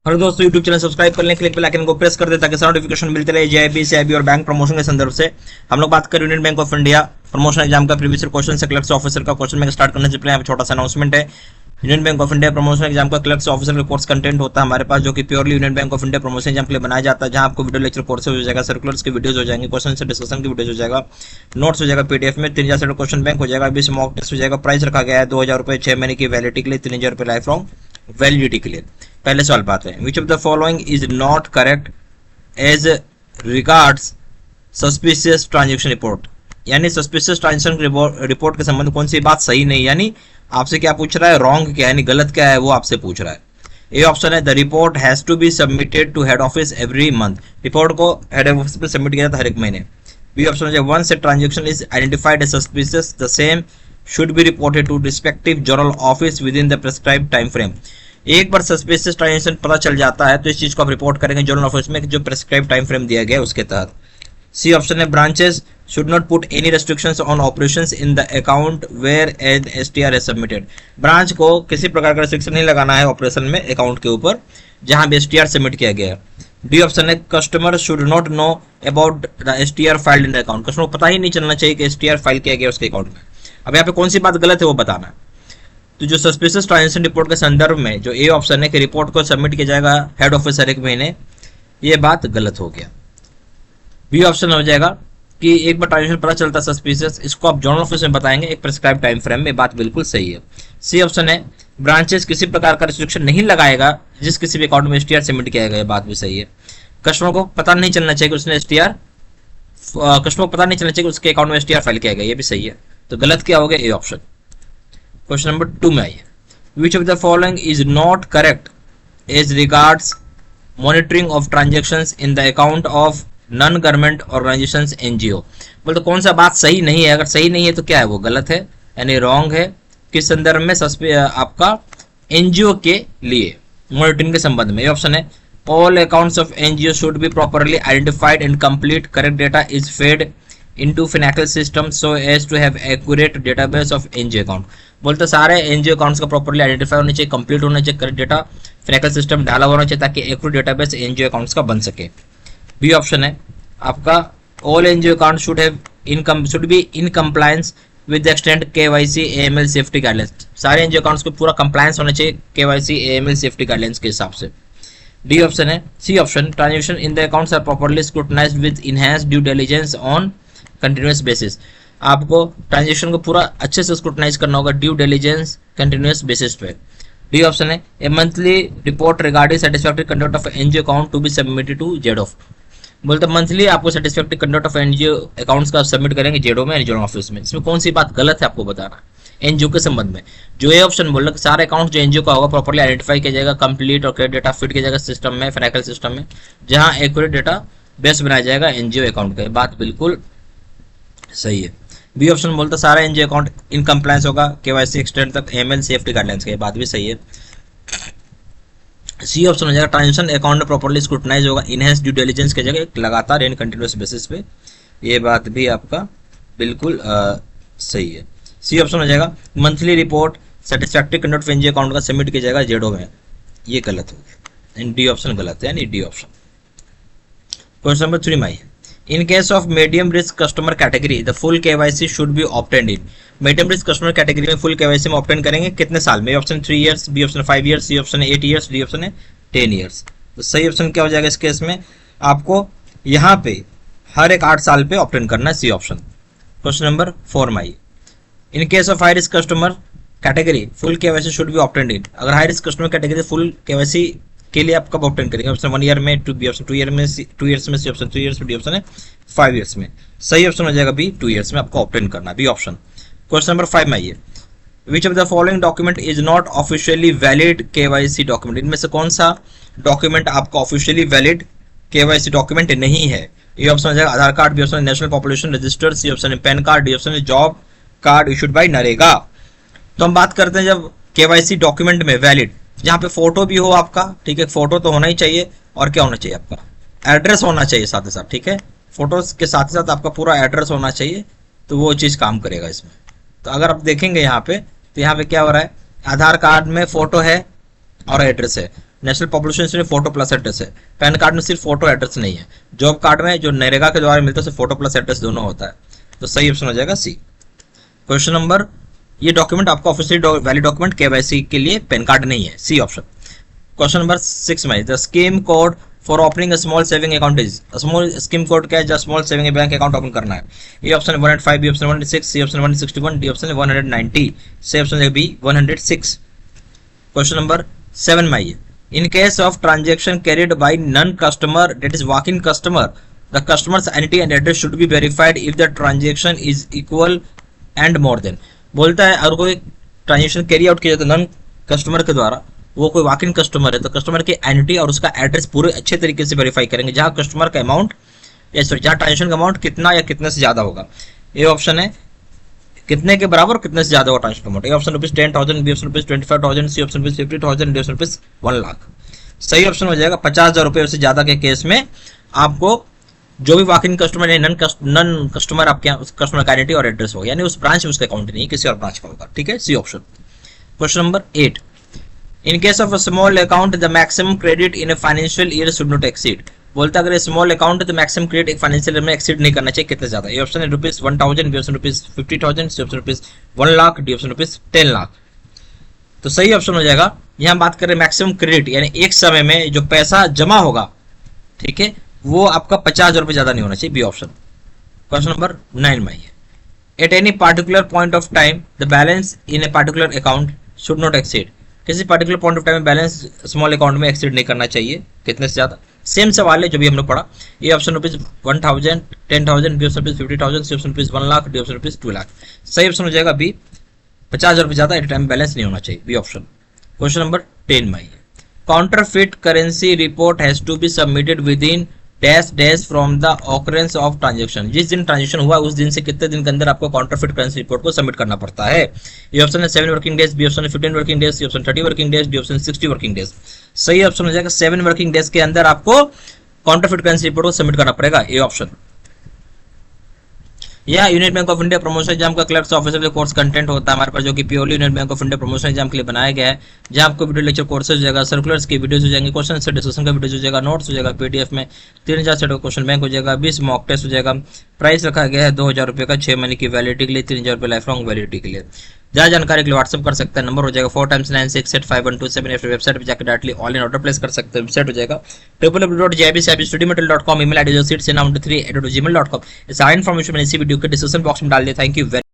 Hello दोस्तों, YouTube channel subscribe कर लें, क्लिक बेल आइकन को प्रेस कर दें ताकि नोटिफिकेशन मिलते रहे जेआईबी, सीआईबी और बैंक प्रमोशन के संदर्भ से। हम लोग बात करें union Bank of India promotion exam का प्रीवियस क्वेश्चन से क्लर्क ऑफिसर का क्वेश्चन बैंक स्टार्ट करने से पहले यहाँ पे छोटा सा अनाउंसमेंट है। Union Bank of India promotion exam का क्लर्क ऑफिसर का कोर्स कंटेंट होता है हमारे पास, जो कि purely Union Bank of India promotion exam के लिए बनाया जाता है, जहां आपको वीडियो लेक्चर कोर्सेज हो जाएगा, सर्कुलर्स की वीडियोस हो जाएंगे, क्वेश्चन से डिस्कशन की वीडियोस हो जाएगा, नोट्स हो जाएगा पीडीएफ में, 3000 से क्वेश्चन बैंक हो जाएगा, 20 मॉक टेस्ट हो जाएगा। प्राइस रखा गया है 2000 रुपए 6 महीने की वैलिडिटी के लिए, 3000 रुपए लाइफ लॉन्ग वैलिडिटी के लिए। पहले सवाल बात है, which of the following is not correct as regards suspicious transaction report. यानी सस्पिशियस ट्रांजैक्शन रिपोर्ट के संबंध कौन सी बात सही नहीं, यानी आपसे क्या पूछ रहा है, रॉन्ग क्या है, यानी गलत क्या है वो आपसे पूछ रहा है। ए ऑप्शन है, the report has to be submitted to head office every month. Report को हेड ऑफिस पे सबमिट किया जाता है हर एक महीने। बी ऑप्शन है, once a transaction is identified as suspicious the same should be reported to respective general office within the prescribed time frame. एक बार सस्पिशियस ट्रांजैक्शन पता चल जाता है तो इस चीज को आप रिपोर्ट करेंगे जनरल ऑफिस में जो प्रेस्क्राइब टाइम फ्रेम दिया गया है उसके तहत। सी ऑप्शन है, branches should not put any restrictions on operations in the account where an STR is submitted। Branch को किसी प्रकार का रिस्ट्रिक्शन नहीं लगाना है ऑपरेशन में अकाउंट के ऊपर जहां भी STR सबमिट किया गया है। डी ऑप्शन है, customer should not know about the STR filed in the account. Customer को पता ही नहीं चलना चाहिए कि STR फाइल किया गया उसके अकाउंट में। अब यहाँ पे कौन सी बात गलत है वो बताना है। तो जो सस्पिशियस ट्रांजैक्शन रिपोर्ट के संदर्भ में जो ए ऑप्शन है कि रिपोर्ट को सबमिट किया जाएगा हेड ऑफिस हर एक महीने, ये बात गलत हो गया। बी ऑप्शन हो जाएगा कि एक बार ट्रांजैक्शन पता चलता है सस्पिशियस, इसको आप जनरल ऑफिस में बताएंगे एक प्रिस्क्राइब टाइम फ्रेम में, बात बिल्कुल सही है। सी ऑप्शन है, ब्रांचेस किसी प्रकार का रिस्ट्रिक्शन नहीं लगाएगा जिस किसी भी अकाउंट में STR सबमिट किया गया, बात भी सही है। कस्टमर को पता नहीं चलना चाहिए कि उसने कस्टमर को पता नहीं चलना चाहिए कि उसके अकाउंट में STR फाइल किया गया, ये भी सही है। तो गलत क्या हो गया, ए ऑप्शन। क्वेश्चन नंबर 2 में आइए, which of the following is not correct as regards monitoring of transactions in the account of non government organisations NGO। बोलते कौन सा बात सही नहीं है, अगर सही नहीं है तो क्या है वो गलत है यानी रॉन्ग है। किस संदर्भ में, आपका NGO के लिए मॉनिटरिंग के संबंध में। ऑप्शन है, all accounts of NGO should be properly identified and complete correct data is fed into Finacle system so as to have accurate database of NGO account. बोलते सारे NGO अकाउंट्स का properly identify होना चाहिए, complete होना चाहिए, correct data Finacle system डाला होना चाहिए ताकि एक्यूरेट डेटाबेस NGO अकाउंट्स का बन सके। बी ऑप्शन है आपका, all NGO account should be in compliance with the extend KYC AML safety guidelines. सारे NGO अकाउंट्स को पूरा कंप्लायंस होना चाहिए KYC AML सेफ्टी गाइडलाइंस के हिसाब से। डी ऑप्शन है, C option, transaction in the accounts are properly scrutinized with enhanced due diligence on continuous basis. आपको ट्रांजैक्शन को पूरा अच्छे से स्क्रूटनाइज करना होगा ड्यू डिलिजेंस कंटिन्यूअस बेसिस पे। डी ऑप्शन है, a monthly report regarding satisfactory conduct of NGO account to be submitted to ZO. बोलते मंथली आपको satisfactory conduct of NGO accounts का सबमिट करेंगे जेडो में, जनरल ऑफिस में। इसमें कौन सी बात गलत है आपको बताना NGO के संबंध में। जो ये ऑप्शन बोल रहा है सारे अकाउंट जो NGO का होगा प्रॉपर्ली आइडेंटिफाई किया जाएगा, कंप्लीट और करेक्ट डेटा फिट किया जाएगा सिस्टम में, फाइनेंशियल सिस्टम में, जहां एक्यूरेट डेटा बेस बनाया जाएगा NGO अकाउंट का, बात बिल्कुल सही है। बी ऑप्शन बोलता सारा NGO अकाउंट इन कंप्लायंस होगा KYC एक्सटेंड तक AML सेफ्टी गाइडलाइंस का, बात भी सही है। सी ऑप्शन हो जाएगा, ट्रांजैक्शन अकाउंट में प्रॉपर्ली स्क्रूटनाइज होगा इनहैंस ड्यू डिलिजेंस की जगह एक लगातार एंड कंटिन्यूअस बेसिस पे, ये बात भी आपका बिल्कुल सही है। सी ऑप्शन हो जाएगा, monthly report satisfactory conduct of NGO account का सबमिट किया जाएगा जेडो में, ये गलत हो गया, डी ऑप्शन गलत है यानी डी ऑप्शन। क्वेश्चन नंबर 3 में, in case of medium risk customer category the full KYC should be obtained in. Medium risk customer category में फुल KYC में ऑब्टेन करेंगे कितने साल में। Option 3 years, B option 5 years, C option 8 years, D option है 10 years. तो सही option क्या हो जाएगा इस केस में, आपको यहाँ पे हर एक 8 साल पे ऑब्टेन करना है, सी ऑप्शन। क्वेश्चन नंबर 4 में, in case of high risk customer category full KYC should be obtained in. अगर high risk customer category full KYC के लिए आप कब ऑब्टेन करेंगे। ऑप्शन 1 ईयर में, बी ऑप्शन 2 ईयर में, 2 इयर्स में, सी ऑप्शन 3 इयर्स में, डी ऑप्शन है 5 इयर्स में। सही ऑप्शन हो जाएगा बी, 2 इयर्स में आपको ऑब्टेन करना, बी ऑप्शन। क्वेश्चन नंबर 5 में आइए, which of the following document is not officially valid KYC document. इनमें से कौन सा डॉक्यूमेंट आपका ऑफिशियली वैलिड KYC डॉक्यूमेंट नहीं है। ये ऑप्शन हो जाएगा Aadhaar card, B option national population register, C option है पैन कार्ड, डी ऑप्शन है job card issued by NREGA. तो हम बात करते हैं जब KYC डॉक्यूमेंट में वैलिड, जहाँ पे फोटो भी हो आपका, ठीक है, फोटो तो होना ही चाहिए, और क्या होना चाहिए आपका एड्रेस होना चाहिए साथ ही साथ, ठीक है, फोटोज के साथ ही साथ आपका पूरा एड्रेस होना चाहिए, तो वो चीज काम करेगा इसमें। तो अगर आप देखेंगे यहाँ पे, तो यहाँ पे क्या हो रहा है, आधार कार्ड में फोटो है और एड्रेस है, नेशनल पॉपुलेशन में फोटो प्लस एड्रेस है, पैन कार्ड में सिर्फ फोटो एड्रेस नहीं है। जॉब कार्ड में जो नरेगा के द्वारा मिलता है फोटो प्लस एड्रेस दोनों होता है, तो सही ऑप्शन हो जाएगा सी। क्वेश्चन नंबर, ये डॉक्यूमेंट आपका ऑफिशियली वैलिड डॉक्यूमेंट केवाईसी के लिए पैन कार्ड नहीं है, सी ऑप्शन। क्वेश्चन नंबर 6 में the scheme code for opening a small saving account is, small scheme code क्या है, जब small saving bank account open करना है। A option 105, B option 106, C option 161, D option 190, C option B 106। Question number 7 में आइए, in case of transaction carried by non customer that is walk in customer the customers identity and address should be verified if the transaction is equal and more than. बोलता है अगर कोई transaction carry out किया जाता है non customer के द्वारा, वो कोई वॉक इन कस्टमर है, तो कस्टमर की आइडेंटिटी और उसका एड्रेस पूरे अच्छे तरीके से वेरीफाई करेंगे, जहां कस्टमर का अमाउंट सॉरी जहां ट्रांजेक्शन का अमाउंट कितना या कितने से ज्यादा होगा। ये ऑप्शन है कितने के बराबर और कितने से ज्यादा होगा transaction amount. A option ₹10,000, B option ₹25,000, C option ₹50,000, D option ₹1 lakh. सही ऑप्शन हो जाएगा 50,000 रुपए से ज्यादा के केस में आपको जो भी वॉक इन कस्टमर है नॉन कस्टमर आपके यहाँ कस्टमर का आइडेंटिटी और एड्रेस होगा, यानी उस ब्रांच में उसका अकाउंट नहीं किसी और ब्रांच का होगा, ठीक है, C option. Question number 8, in case of a small account the maximum credit in a financial year should not exceed. बोलता है अगर स्मॉल अकाउंट है तो मैक्सिमम क्रेडिट एक फाइनेंशियल ईयर में एक्सीड नहीं करना चाहिए, कितने ज्यादा। ए ऑप्शन है ₹1,000, B option ₹50,000, C option ₹1 lakh, D option ₹10 lakh. तो सही ऑप्शन हो जाएगा, यहाँ बात करें मैक्सिमम क्रेडिट यानी एक समय में जो पैसा जमा होगा, ठीक है, वो आपका 50,000 रुपए ज्यादा नहीं होना चाहिए, बी ऑप्शन। क्वेश्चन नंबर 9 में आइए, at any particular point of time the balance in a particular account should not exceed. किसी पार्टिकुलर पॉइंट ऑफ टाइम में बैलेंस स्मॉल अकाउंट में एक्सीड नहीं करना चाहिए, कितने से ज्यादा। सेम सवाल है जो भी हमने पढ़ा। A option ₹1,000, 10,000, B option ₹50,000, C option ₹1 lakh, D option ₹2 lakh. सही ऑप्शन हो जाएगा बी, 50,000 रुपए ज्यादा एट टाइम बैलेंस नहीं होना चाहिए, बी ऑप्शन। क्वेश्चन नंबर 10 में आइए, counterfeit currency report has to be submitted within dash dash from the occurrence of transaction. जिस दिन ट्रांजेक्शन हुआ उस दिन से कितने दिन के अंदर आपको काउंटरफिट करेंसी रिपोर्ट को सबमिट करना पड़ता है। ये ऑप्शन है 7 वर्किंग डेज, बी ऑप्शन है 15 working days, C option 30 working days, D option 60 working days. सही ऑप्शन हो जाएगा 7 वर्किंग डेज के अंदर आपको काउंटरफिट करेंसी रिपोर्ट को सबमिट करना पड़ेगा, ए ऑप्शन। यह Union Bank of India promotion exam का क्लर्क्स ऑफिसर का कोर्स कंटेंट होता है हमारे पास, जो कि purely Union Bank of India promotion exam के लिए बनाया गया है, जहां आपको वीडियो लेक्चर कोर्सेज हो जाएगा, सर्कुलर्स की वीडियोस हो जाएंगे, क्वेश्चन से डिस्कशन का वीडियो हो जाएगा, नोट्स हो जाएगा पीडीएफ में, 3000 सेट का क्वेश्चन बैंक हो जाएगा, 20 मॉक टेस्ट हो जाएगा। प्राइस रखा गया है 2,000 रुपये का 6 महीने की वैलिडिटी के लिए, 3,000 रुपये लाइफ लॉन्ग वैलिडिटी के लिए। ज्यादा जानकारी के लिए व्हाट्सअप कर सकते हैं, नंबर हो जाएगा 4 times 9685127। या फिर वेबसाइट पर जाकर डायरेक्टली ऑनलाइन ऑर्डर प्लेस कर सकते हैं, वेबसाइट हो जाएगा www.jibcibstudymaterial.com, email ID 693@gmail.com। सारी इन्फॉर्मेशन मैंने इसी वीडियो के डिस्क्रिप्शन बॉक्स में डाल दिया। Thank you very